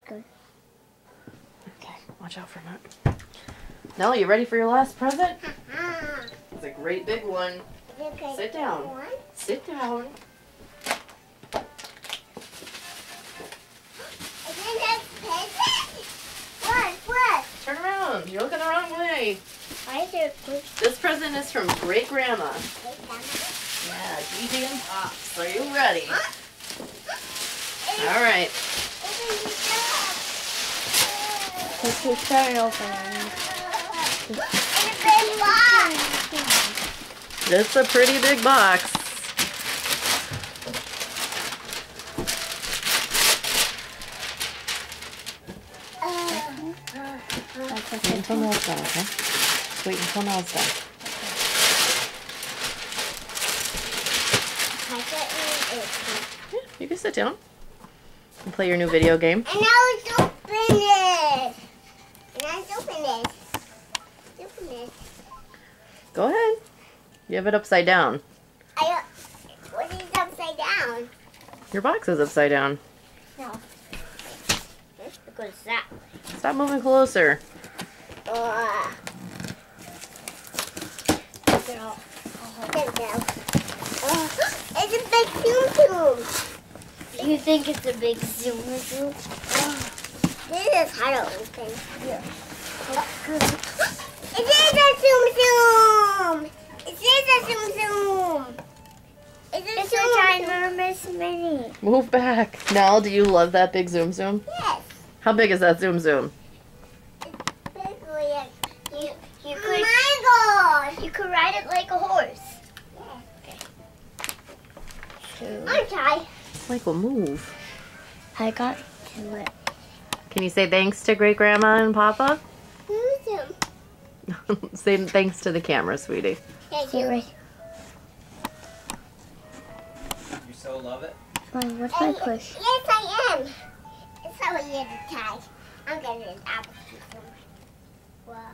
Good. Okay, watch out for that. Nell, you ready for your last present? It's a great big one. Okay. Sit down. Sit down. What? Turn around. You're looking the wrong way. Why is there a push? This present is from Great Grandma. Yeah, Gigi and Pops. Are you ready? All right. Let's just start opening. It's a pretty big box. Wait until Nell's done, okay? Wait until Nell's done. Yeah, you can sit down and play your new video game. And now let's open it. Open it. Go ahead. You have it upside down. What is upside down? Your box is upside down. No. Because that. Stop moving closer. It's a big zoom. You think it's a big zoom? This is how to open. Here. It is a zoom. It is a zoom. It's a ginormous mini. Move back. Nell, do you love that big zoom zoom? Yes. How big is that zoom zoom? It's big like you could. Oh my God! You could ride it like a horse. I'm tired. Michael, move. I got to it. Can you say thanks to Great Grandma and Papa? Who's him? Say thanks to the camera, sweetie. Thank you. You so love it? Fine, what's my push? Yes, I am. It's so weird to tie. I'm getting an apple. Wow.